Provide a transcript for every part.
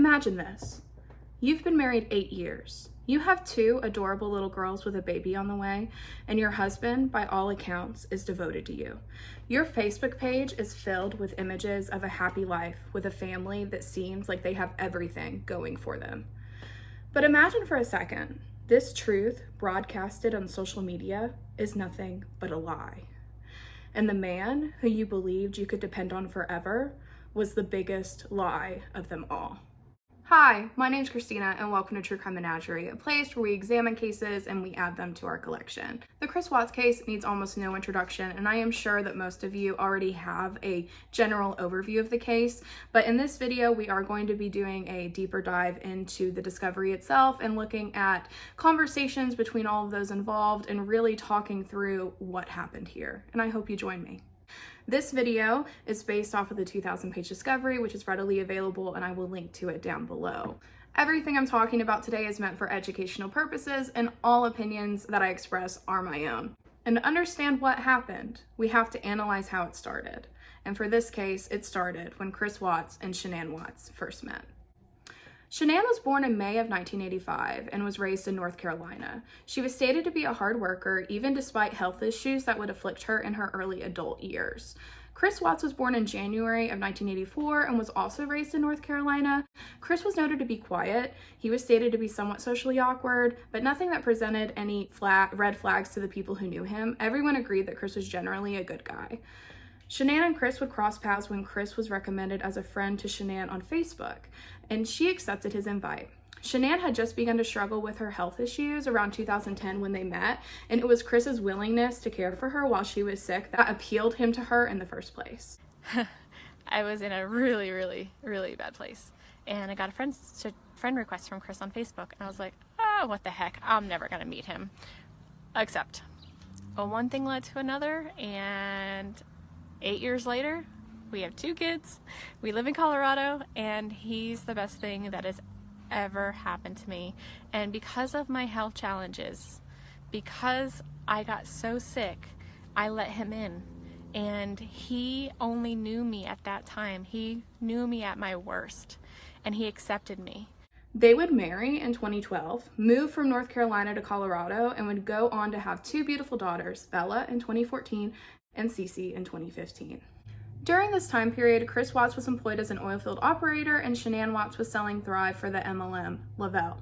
Imagine this. You've been married 8 years. You have 2 adorable little girls with a baby on the way, and your husband, by all accounts, is devoted to you. Your Facebook page is filled with images of a happy life with a family that seems like they have everything going for them. But imagine for a second, this truth broadcasted on social media is nothing but a lie. And the man who you believed you could depend on forever was the biggest lie of them all. Hi, my name's Christina and welcome to True Crime Menagerie, a place where we examine cases and we add them to our collection. The Chris Watts case needs almost no introduction, and I am sure that most of you already have a general overview of the case, but in this video we are going to be doing a deeper dive into the discovery itself and looking at conversations between all of those involved and really talking through what happened here, and I hope you join me. This video is based off of the 2,000-page discovery, which is readily available, and I will link to it down below. Everything I'm talking about today is meant for educational purposes, and all opinions that I express are my own. And to understand what happened, we have to analyze how it started. And for this case, it started when Chris Watts and Shanann Watts first met. Shanann was born in May of 1985 and was raised in North Carolina. She was stated to be a hard worker, even despite health issues that would afflict her in her early adult years. Chris Watts was born in January of 1984 and was also raised in North Carolina. Chris was noted to be quiet. He was stated to be somewhat socially awkward, but nothing that presented any red flags to the people who knew him. Everyone agreed that Chris was generally a good guy. Shanann and Chris would cross paths when Chris was recommended as a friend to Shanann on Facebook, and she accepted his invite. Shanann had just begun to struggle with her health issues around 2010 when they met, and it was Chris's willingness to care for her while she was sick that appealed him to her in the first place. I was in a really bad place, and I got a friend request from Chris on Facebook, and I was like, oh, what the heck, I'm never gonna meet him. Except, well, one thing led to another, and 8 years later, we have 2 kids, we live in Colorado, and he's the best thing that has ever happened to me. And because of my health challenges, because I got so sick, I let him in. And he only knew me at that time. He knew me at my worst, and he accepted me. They would marry in 2012, move from North Carolina to Colorado, and would go on to have 2 beautiful daughters, Bella in 2014 and Cece in 2015. During this time period, Chris Watts was employed as an oilfield operator and Shanann Watts was selling Thrive for the MLM, Lavelle.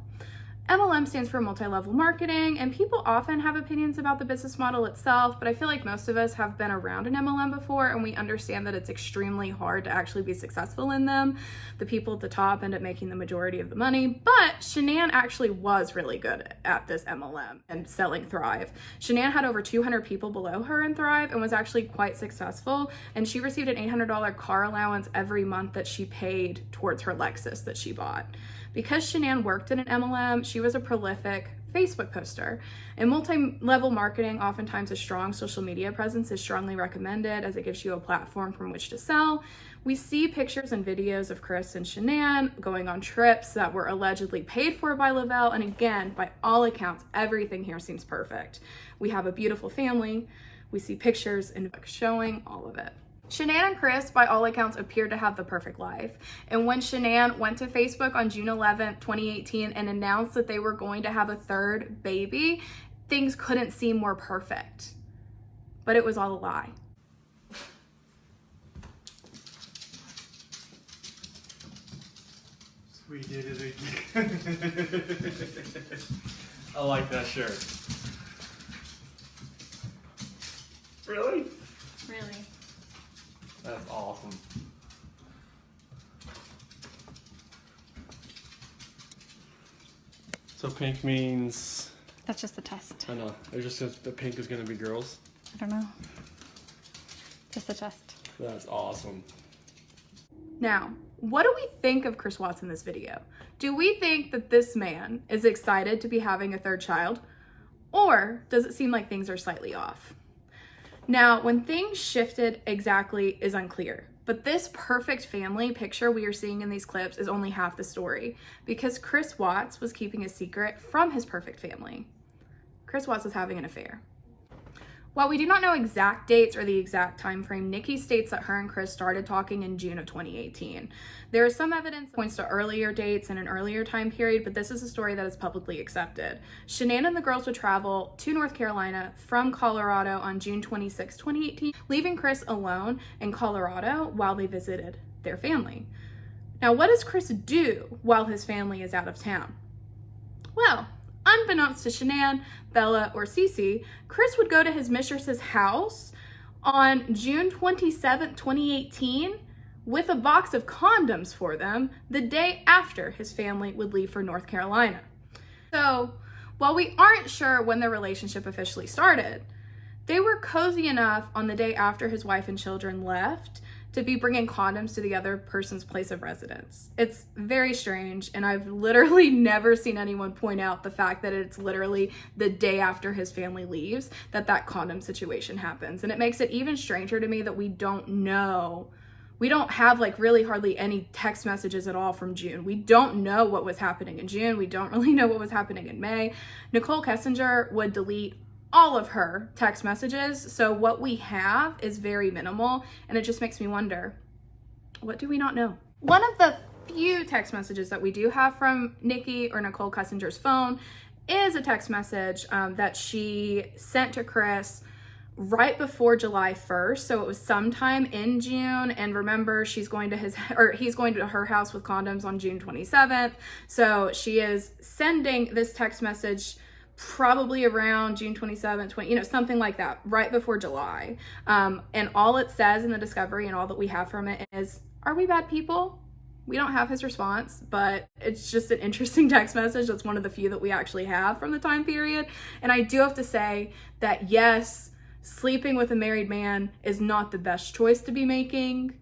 MLM stands for multi-level marketing, and people often have opinions about the business model itself, but I feel like most of us have been around an MLM before and we understand that it's extremely hard to actually be successful in them. The people at the top end up making the majority of the money, but Shanann actually was really good at this MLM and selling Thrive. Shanann had over 200 people below her in Thrive and was actually quite successful, and she received an $800 car allowance every month that she paid towards her Lexus that she bought. Because Shanann worked in an MLM, she was a prolific Facebook poster. In multi-level marketing, oftentimes a strong social media presence is strongly recommended as it gives you a platform from which to sell. We see pictures and videos of Chris and Shanann going on trips that were allegedly paid for by Lavelle, and again, by all accounts, everything here seems perfect. We have a beautiful family, we see pictures and showing all of it. Shanann and Chris, by all accounts, appeared to have the perfect life. And when Shanann went to Facebook on June 11th, 2018 and announced that they were going to have a 3rd baby, things couldn't seem more perfect. But it was all a lie. We did it again. I like that shirt. Really? Really? That's awesome. So pink means... That's just the test. I know. It just says the pink is going to be girls. I don't know. Just the test. That's awesome. Now, what do we think of Chris Watts in this video? Do we think that this man is excited to be having a 3rd child? Or does it seem like things are slightly off? Now, when things shifted exactly is unclear, but this perfect family picture we are seeing in these clips is only half the story, because Chris Watts was keeping a secret from his perfect family. Chris Watts was having an affair. While we do not know exact dates or the exact time frame, Nikki states that her and Chris started talking in June of 2018. There is some evidence that points to earlier dates and an earlier time period, but this is a story that is publicly accepted. Shanann and the girls would travel to North Carolina from Colorado on June 26, 2018, leaving Chris alone in Colorado while they visited their family. Now, what does Chris do while his family is out of town? Well, unbeknownst to Shanann, Bella, or Cece, Chris would go to his mistress's house on June 27, 2018, with a box of condoms for them the day after his family would leave for North Carolina. So, while we aren't sure when their relationship officially started, they were cozy enough on the day after his wife and children left to be bringing condoms to the other person's place of residence. It's very strange, and I've literally never seen anyone point out the fact that it's literally the day after his family leaves that condom situation happens. And it makes it even stranger to me that we don't have like really hardly any text messages at all from June. We don't know what was happening in June. We don't really know what was happening in May. Nicole Kessinger would delete all of her text messages, so what we have is very minimal, and it just makes me wonder, what do we not know? One of the few text messages that we do have from Nikki or Nicole Kessinger's phone is a text message that she sent to Chris right before July 1st, so it was sometime in June. And remember, he's going to her house with condoms on June 27th, so she is sending this text message probably around June 27th, something like that, right before July. And all it says in the discovery and all that we have from it is, are we bad people? We don't have his response, but it's just an interesting text message. That's one of the few that we actually have from the time period. And I do have to say that yes, sleeping with a married man is not the best choice to be making.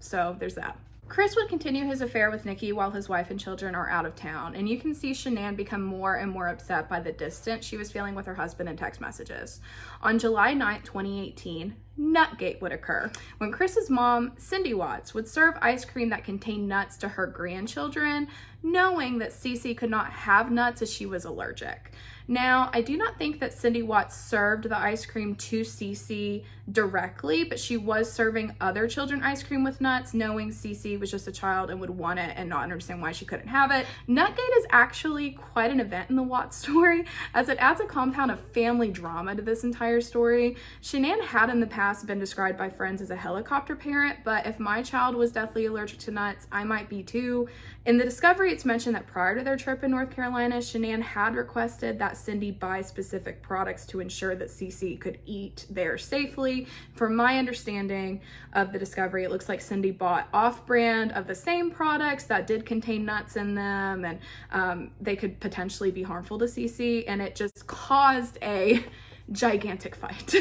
So there's that. Chris would continue his affair with Nikki while his wife and children are out of town, and you can see Shanann become more and more upset by the distance she was feeling with her husband in text messages. On July 9th, 2018, Nutgate would occur, when Chris's mom, Cindy Watts, would serve ice cream that contained nuts to her grandchildren, knowing that Cece could not have nuts as she was allergic. Now, I do not think that Cindy Watts served the ice cream to Cece directly, but she was serving other children ice cream with nuts, knowing Cece was just a child and would want it and not understand why she couldn't have it. Nutgate is actually quite an event in the Watts story, as it adds a compound of family drama to this entire story. Shanann had in the past been described by friends as a helicopter parent, but if my child was deathly allergic to nuts, I might be too. In the discovery, it's mentioned that prior to their trip in North Carolina, Shanann had requested that Cindy buy specific products to ensure that Cece could eat there safely. From my understanding of the discovery, it looks like Cindy bought off-brand of the same products that did contain nuts in them, and they could potentially be harmful to Cece, and it just caused a gigantic fight.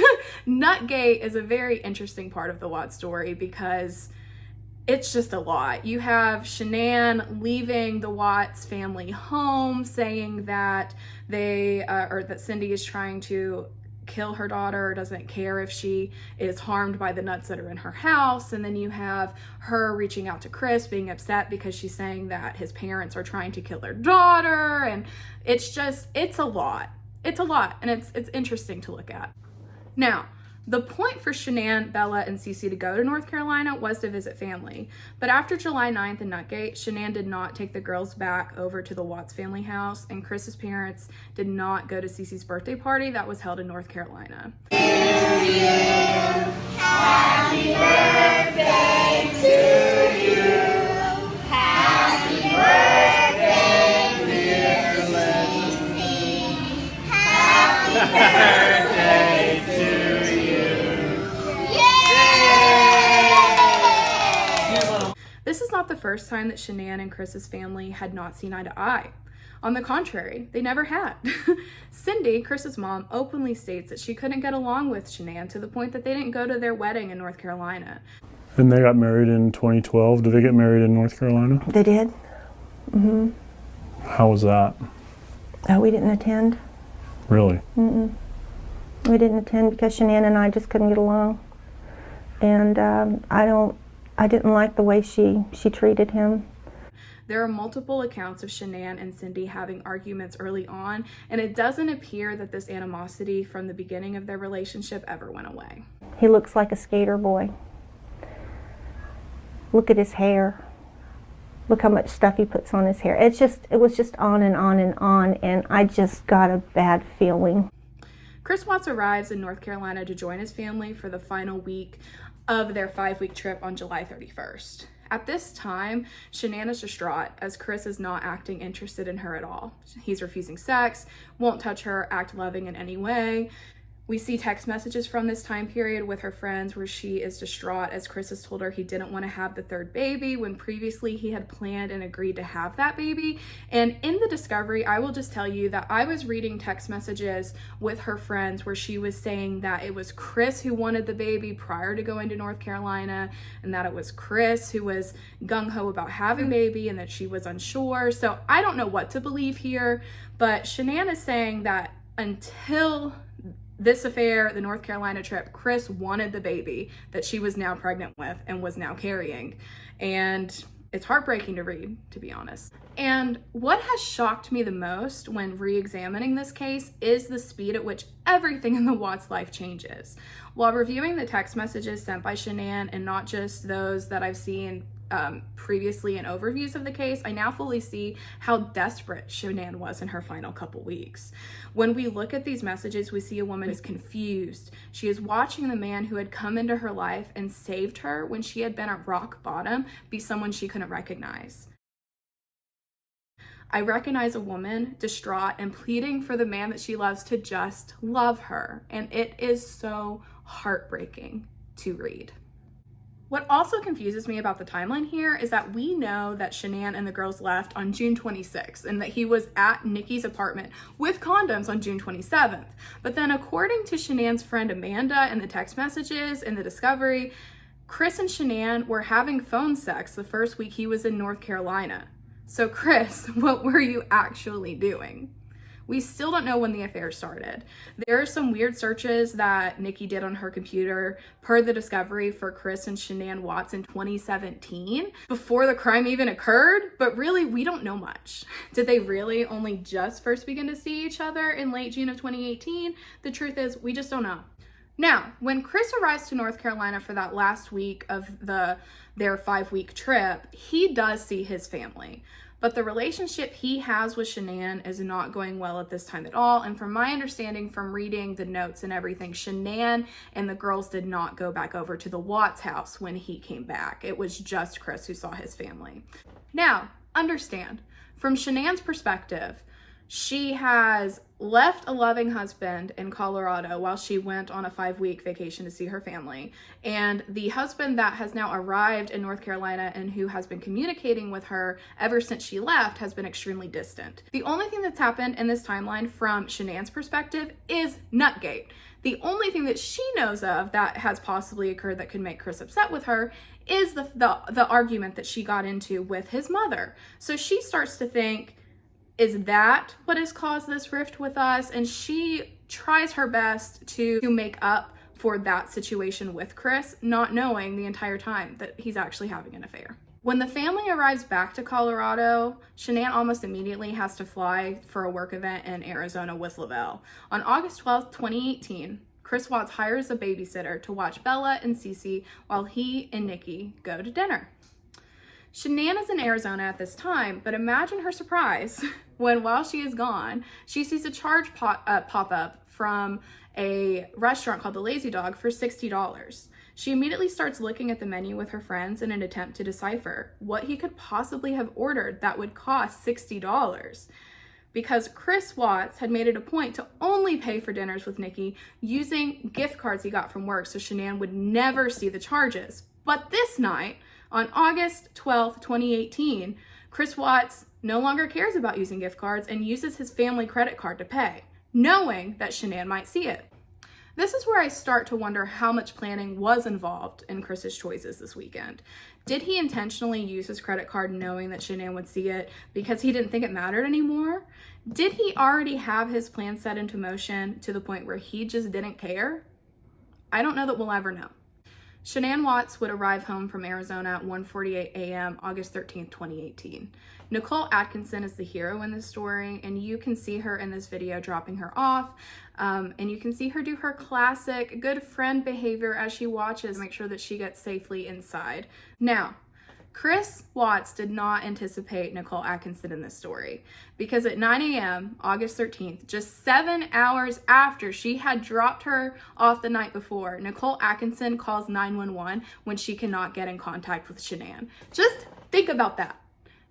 Nutgate is a very interesting part of the Watts story because it's just a lot. You have Shanann leaving the Watts family home, saying that that Cindy is trying to kill her daughter, or doesn't care if she is harmed by the nuts that are in her house. And then you have her reaching out to Chris, being upset because she's saying that his parents are trying to kill their daughter. And it's a lot. It's a lot, and it's interesting to look at. Now, the point for Shanann, Bella, and Cece to go to North Carolina was to visit family. But after July 9th in Nutgate, Shanann did not take the girls back over to the Watts family house, and Chris's parents did not go to Cece's birthday party that was held in North Carolina. Happy birthday to you. Happy birthday, dear Cece. Happy birthday to you. This is not the first time that Shanann and Chris's family had not seen eye to eye. On the contrary, they never had. Cindy, Chris's mom, openly states that she couldn't get along with Shanann to the point that they didn't go to their wedding in North Carolina. And they got married in 2012. Did they get married in North Carolina? They did. Mm-hmm. How was that? We didn't attend. Really? Mm-mm. We didn't attend because Shanann and I just couldn't get along. And I didn't like the way she treated him. There are multiple accounts of Shanann and Cindy having arguments early on, and it doesn't appear that this animosity from the beginning of their relationship ever went away. He looks like a skater boy. Look at his hair. Look how much stuff he puts on his hair. It was just on and on and on, and I just got a bad feeling. Chris Watts arrives in North Carolina to join his family for the final week of their 5-week trip on July 31st. At this time, Shanann is distraught as Chris is not acting interested in her at all. He's refusing sex, won't touch her, act loving in any way. We see text messages from this time period with her friends where she is distraught as Chris has told her he didn't want to have the third baby when previously he had planned and agreed to have that baby. And in the discovery, I will just tell you that I was reading text messages with her friends where she was saying that it was Chris who wanted the baby prior to going to North Carolina, and that it was Chris who was gung-ho about having a baby and that she was unsure. So I don't know what to believe here, but Shanann is saying that until this affair, the North Carolina trip, Chris wanted the baby that she was now pregnant with and was now carrying. And it's heartbreaking to read, to be honest. And what has shocked me the most when re-examining this case is the speed at which everything in the Watts life changes. While reviewing the text messages sent by Shanann, and not just those that I've seen previously in overviews of the case, I now fully see how desperate Shanann was in her final couple weeks. When we look at these messages, we see a woman who's confused. She is watching the man who had come into her life and saved her when she had been at rock bottom be someone she couldn't recognize. I recognize a woman distraught and pleading for the man that she loves to just love her, and it is so heartbreaking to read. What also confuses me about the timeline here is that we know that Shanann and the girls left on June 26th and that he was at Nikki's apartment with condoms on June 27th. But then according to Shanann's friend Amanda and the text messages in the discovery, Chris and Shanann were having phone sex the first week he was in North Carolina. So Chris, what were you actually doing? We still don't know when the affair started. There are some weird searches that Nikki did on her computer per the discovery for Chris and Shanann Watts in 2017, before the crime even occurred, but really we don't know much. Did they really only just first begin to see each other in late June of 2018? The truth is, we just don't know. Now, when Chris arrives to North Carolina for that last week of their 5-week trip, he does see his family. But the relationship he has with Shanann is not going well at this time at all. And from my understanding from reading the notes and everything, Shanann and the girls did not go back over to the Watts house when he came back. It was just Chris who saw his family. Now, understand, from Shanann's perspective, she has left a loving husband in Colorado while she went on a 5-week vacation to see her family. And the husband that has now arrived in North Carolina and who has been communicating with her ever since she left has been extremely distant. The only thing that's happened in this timeline from Shanann's perspective is Nutgate. The only thing that she knows of that has possibly occurred that could make Chris upset with her is the argument that she got into with his mother. So she starts to think, is that what has caused this rift with us? And she tries her best to make up for that situation with Chris, not knowing the entire time that he's actually having an affair. When the family arrives back to Colorado, Shanann almost immediately has to fly for a work event in Arizona with Lavelle. On August 12th, 2018, Chris Watts hires a babysitter to watch Bella and Cece while he and Nikki go to dinner. Shanann is in Arizona at this time, but imagine her surprise when, while she is gone, she sees a charge pop up from a restaurant called the Lazy Dog for $60. She immediately starts looking at the menu with her friends in an attempt to decipher what he could possibly have ordered that would cost $60. Because Chris Watts had made it a point to only pay for dinners with Nikki using gift cards he got from work, so Shanann would never see the charges. But this night, on August 12th, 2018, Chris Watts no longer cares about using gift cards and uses his family credit card to pay, knowing that Shanann might see it. This is where I start to wonder how much planning was involved in Chris's choices this weekend. Did he intentionally use his credit card knowing that Shanann would see it because he didn't think it mattered anymore? Did he already have his plan set into motion to the point where he just didn't care? I don't know that we'll ever know. Shanann Watts would arrive home from Arizona at 1:48 a.m. August 13th, 2018. Nicole Atkinson is the hero in this story, and you can see her in this video dropping her off, and you can see her do her classic good friend behavior as she watches, make sure that she gets safely inside. Now, Chris Watts did not anticipate Nicole Atkinson in this story, because at 9 a.m. August 13th, just 7 hours after she had dropped her off the night before, Nicole Atkinson calls 911 when she cannot get in contact with Shanann. Just think about that.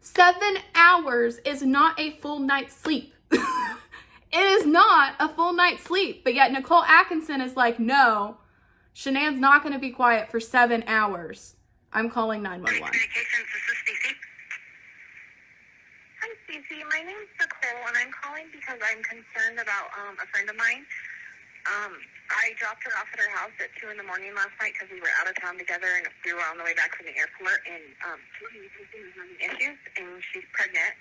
7 hours is not a full night's sleep. It is not a full night's sleep, but yet Nicole Atkinson is like, no, Shanann's not going to be quiet for 7 hours. I'm calling 911. Communications, this is Stacey. Hi, Stacey. My name's Nicole, and I'm calling because I'm concerned about a friend of mine. I dropped her off at her house at 2 in the morning last night because we were out of town together, and we were on the way back from the airport, and she was having issues, and she's pregnant,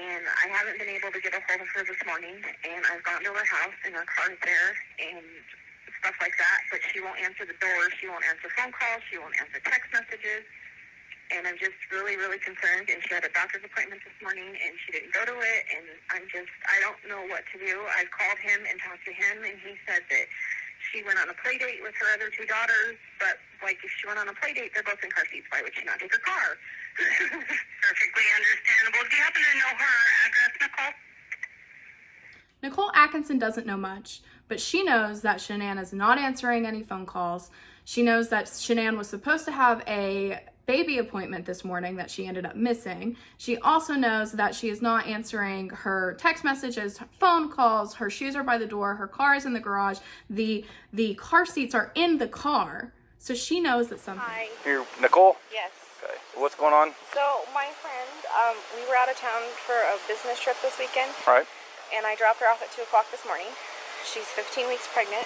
and I haven't been able to get a hold of her this morning, and I've gone to her house, and her car's there, and stuff like that, but she won't answer the door, she won't answer phone calls, she won't answer text messages, and I'm just really, really concerned. And she had a doctor's appointment this morning, and she didn't go to it, and I don't know what to do. I've called him and talked to him, and he said that she went on a play date with her other 2 daughters, but, like, if she went on a play date, they're both in car seats. Why would she not take her car? Perfectly understandable. Do you happen to know her address, Nicole? Nicole Atkinson doesn't know much, but she knows that Shanann is not answering any phone calls. She knows that Shanann was supposed to have a baby appointment this morning that she ended up missing. She also knows that she is not answering her text messages, phone calls, her shoes are by the door, her car is in the garage, the car seats are in the car. So she knows that something. Hi. Here, Nicole? Yes. Okay. What's going on? So my friend, we were out of town for a business trip this weekend. Right. And I dropped her off at 2 o'clock this morning. She's 15 weeks pregnant.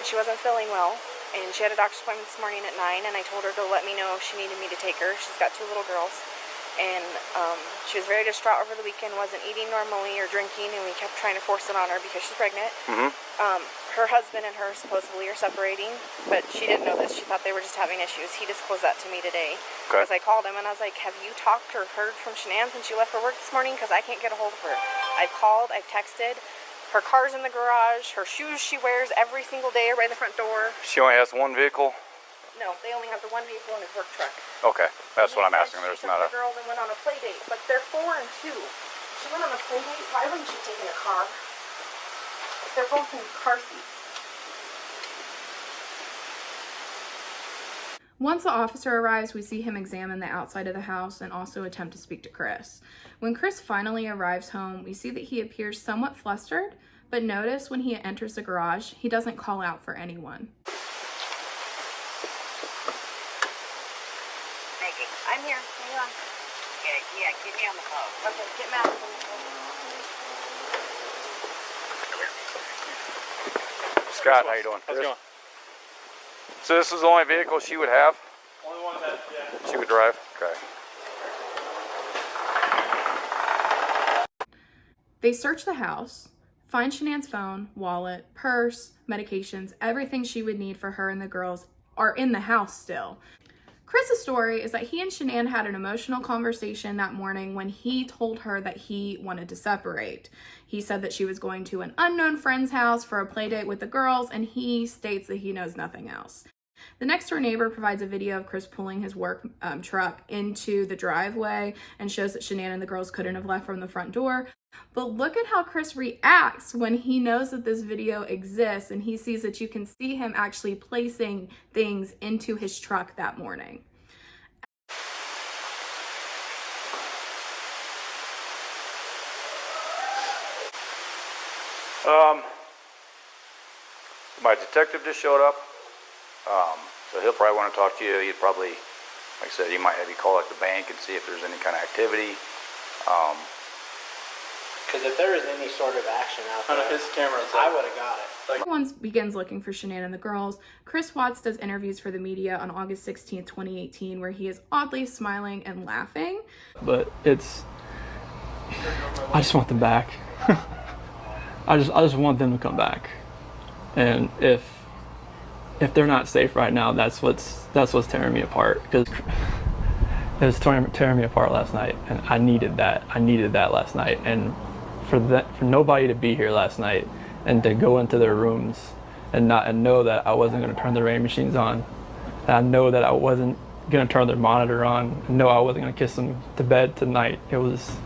She wasn't feeling well, and she had a doctor's appointment this morning at 9, and I told her to let me know if she needed me to take her. She's got 2 little girls, and she was very distraught over the weekend, wasn't eating normally or drinking, and we kept trying to force it on her because she's pregnant. Her husband and her supposedly are separating, but she didn't know this. She thought they were just having issues. He disclosed that to me today. Okay. Because I called him, and I was like, have you talked or heard from Shanann since she left for work this morning? Because I can't get a hold of her. I've called, I've texted. Her car's in the garage. Her shoes she wears every single day are by the front door. She only has one vehicle? No, they only have the one vehicle in his work truck. Okay, that's what I'm asking. There's not a... She took the girls and went on a play date, but they're 4 and 2. She went on a play date. Why wouldn't she take in a car? They're both in car seats. Once the officer arrives, we see him examine the outside of the house and also attempt to speak to Chris. When Chris finally arrives home, we see that he appears somewhat flustered, but notice when he enters the garage, he doesn't call out for anyone. Maggie, I'm here. Hang on. Yeah, get me on the phone. Okay, get Matt on the phone. Scott, how you doing? How's it going? So this is the only vehicle she would have? Only one that, yeah. She would drive? Okay. They search the house, find Shanann's phone, wallet, purse, medications, everything she would need for her and the girls are in the house still. Chris's story is that he and Shanann had an emotional conversation that morning when he told her that he wanted to separate. He said that she was going to an unknown friend's house for a play date with the girls, and he states that he knows nothing else. The next door neighbor provides a video of Chris pulling his work truck into the driveway and shows that Shanann and the girls couldn't have left from the front door. But look at how Chris reacts when he knows that this video exists and he sees that you can see him actually placing things into his truck that morning. My detective just showed up, so he'll probably want to talk to you. He'd probably, like I said, he might have you call like the bank and see if there's any kind of activity. Because if there was any sort of action out there, His camera's I would have got it. Everyone begins looking for Shanann and the girls. Chris Watts does interviews for the media on August 16th, 2018, where he is oddly smiling and laughing. But I just want them back. I just want them to come back. And if if they're not safe right now, that's what's tearing me apart, because it was tearing me apart last night, and I needed that last night. And for nobody to be here last night and to go into their rooms and know that I wasn't going to turn the rain machines on, and I know that I wasn't going to turn their monitor on, and know I wasn't going to kiss them to bed tonight. It was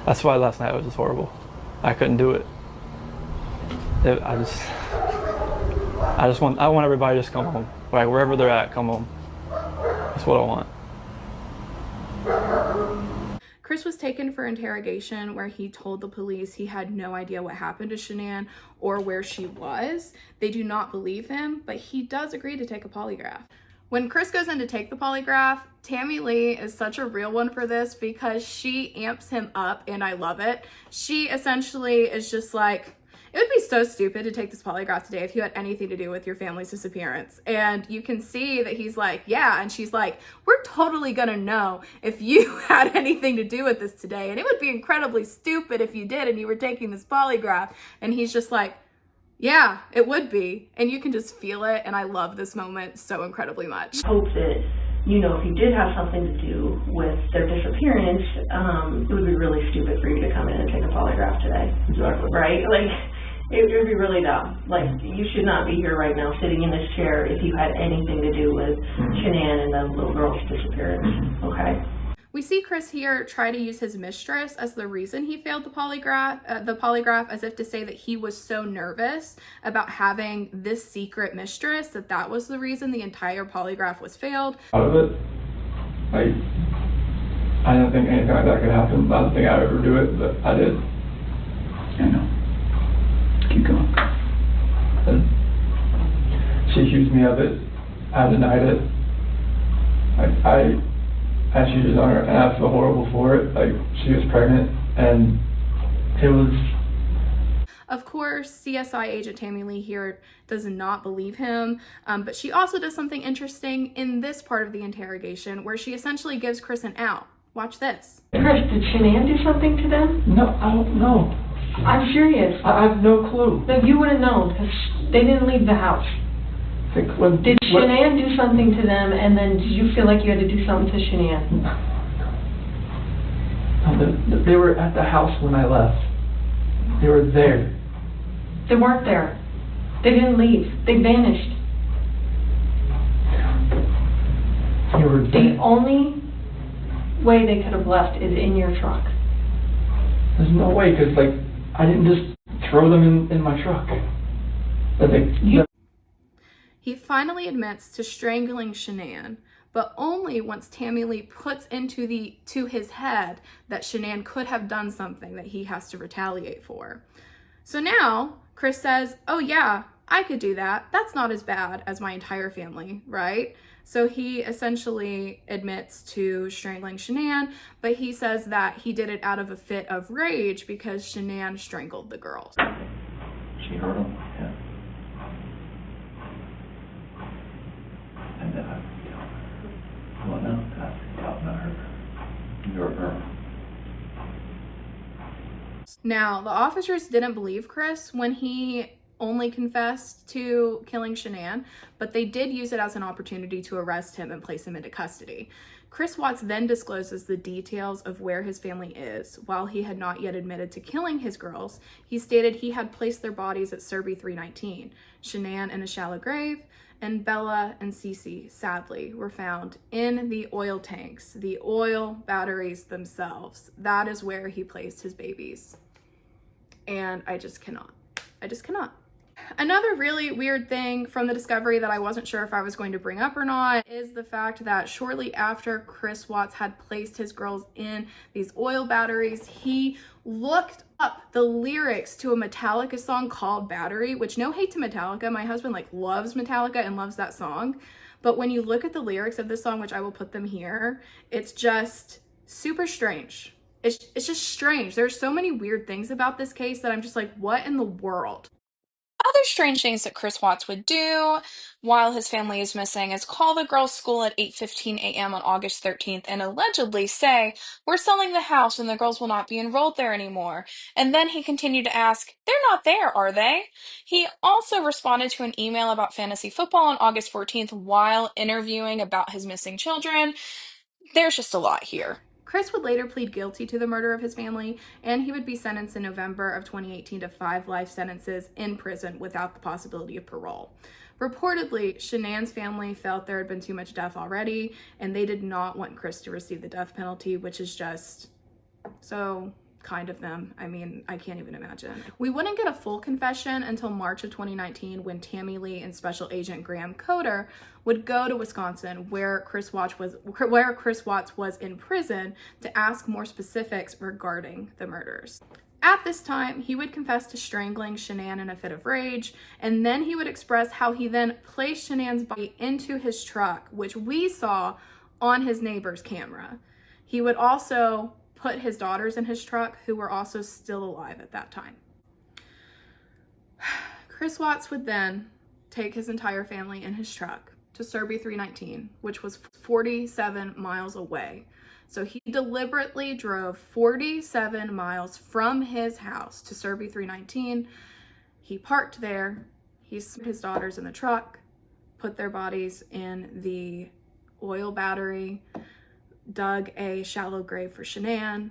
that's why last night was just horrible. I couldn't do it. I want everybody to just come home. Like, wherever they're at, come home. That's what I want. Chris was taken for interrogation, where he told the police he had no idea what happened to Shanann or where she was. They do not believe him, but he does agree to take a polygraph. When Chris goes in to take the polygraph, Tammy Lee is such a real one for this, because she amps him up, and I love it. She essentially is just like, it would be so stupid to take this polygraph today if you had anything to do with your family's disappearance. And you can see that he's like, yeah. And she's like, we're totally gonna know if you had anything to do with this today. And it would be incredibly stupid if you did and you were taking this polygraph. And he's just like, yeah, it would be. And you can just feel it. And I love this moment so incredibly much. Hope that, you know, if you did have something to do with their disappearance, it would be really stupid for you to come in and take a polygraph today. Exactly. Right? Like, it would be really dumb. Like, you should not be here right now sitting in this chair if you had anything to do with Shanann and the little girl's disappearance. Okay? We see Chris here try to use his mistress as the reason he failed the polygraph, as if to say that he was so nervous about having this secret mistress that was the reason the entire polygraph was failed. Out of it, like, I didn't think anything like that could happen. I don't think I would ever do it, but I did. I know. Keep going. And she accused me of it. I denied it. I cheated on her, and I feel horrible for it. Like, she was pregnant, and it was... Of course, CSI agent Tammy Lee here does not believe him, but she also does something interesting in this part of the interrogation, where she essentially gives Chris an out. Watch this. Chris, did Shanann do something to them? No, I don't know. I'm serious. I have no clue. No, you would have known, because they didn't leave the house. Did Shanann do something to them, and then did you feel like you had to do something to Shanann? No, they were at the house when I left. They were there. They weren't there. They didn't leave. They vanished. They were dead. The only way they could have left is in your truck. There's no way, because, like, I didn't just throw them in my truck. He finally admits to strangling Shanann, but only once Tammy Lee puts to his head that Shanann could have done something that he has to retaliate for. So now Chris says, oh yeah, I could do that. That's not as bad as my entire family, right? So he essentially admits to strangling Shanann, but he says that he did it out of a fit of rage because Shanann strangled the girls. She hurt him? Yeah. And well, no, that's not her. Your girl. Now, the officers didn't believe Chris when he only confessed to killing Shanann, but they did use it as an opportunity to arrest him and place him into custody. Chris Watts then discloses the details of where his family is. While he had not yet admitted to killing his girls, he stated he had placed their bodies at Serby 319. Shanann in a shallow grave, and Bella and Cece, sadly, were found in the oil tanks, the oil batteries themselves. That is where he placed his babies. And I just cannot. Another really weird thing from the discovery that I wasn't sure if I was going to bring up or not is the fact that shortly after Chris Watts had placed his girls in these oil batteries, he looked up the lyrics to a Metallica song called Battery, which, no hate to Metallica, my husband loves Metallica and loves that song. But when you look at the lyrics of this song, which I will put them here, it's just super strange. It's just strange. There's so many weird things about this case that I'm just like, what in the world? other strange things that Chris Watts would do while his family is missing is call the girls' school at 8:15 a.m. on August 13th and allegedly say, "We're selling the house and the girls will not be enrolled there anymore." And then he continued to ask, "They're not there, are they?" He also responded to an email about fantasy football on August 14th while interviewing about his missing children. There's just a lot here. Chris would later plead guilty to the murder of his family, and he would be sentenced in November of 2018 to 5 life sentences in prison without the possibility of parole. Reportedly, Shanann's family felt there had been too much death already, and they did not want Chris to receive the death penalty, which is just so kind of them. I mean, I can't even imagine. We wouldn't get a full confession until March of 2019 when Tammy Lee and Special Agent Graham Coder would go to Wisconsin where Chris Watts was in prison to ask more specifics regarding the murders. At this time, he would confess to strangling Shanann in a fit of rage, and then he would express how he then placed Shanann's body into his truck, which we saw on his neighbor's camera. He would also put his daughters in his truck, who were also still alive at that time. Chris Watts would then take his entire family in his truck to Serby 319, which was 47 miles away. So he deliberately drove 47 miles from his house to Serby 319. He parked there. He put his daughters in the truck, put their bodies in the oil battery, dug a shallow grave for Shanann,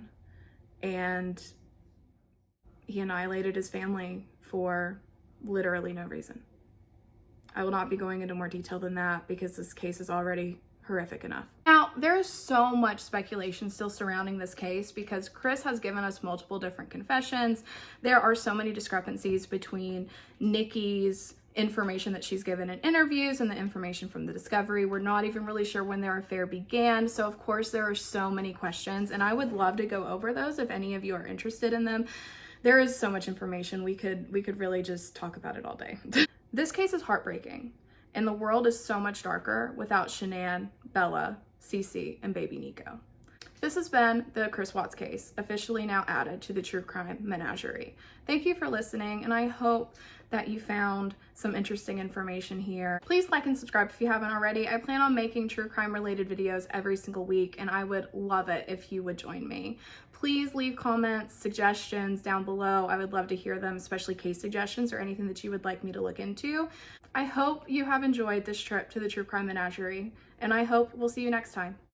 and he annihilated his family for literally no reason. I will not be going into more detail than that because this case is already horrific enough. Now, there is so much speculation still surrounding this case because Chris has given us multiple different confessions. There are so many discrepancies between Nikki's information that she's given in interviews and the information from the discovery. We're not even really sure when their affair began. So of course there are so many questions, and I would love to go over those if any of you are interested in them. There is so much information. We could really just talk about it all day. This case is heartbreaking, and the world is so much darker without Shanann, Bella, Cece, and baby Nico. This has been the Chris Watts case, officially now added to the True Crime Menagerie. Thank you for listening, and I hope that you found some interesting information here. Please like and subscribe if you haven't already. I plan on making true crime related videos every single week, and I would love it if you would join me. Please leave comments, suggestions down below. I would love to hear them, especially case suggestions or anything that you would like me to look into. I hope you have enjoyed this trip to the True Crime Menagerie, and I hope we'll see you next time.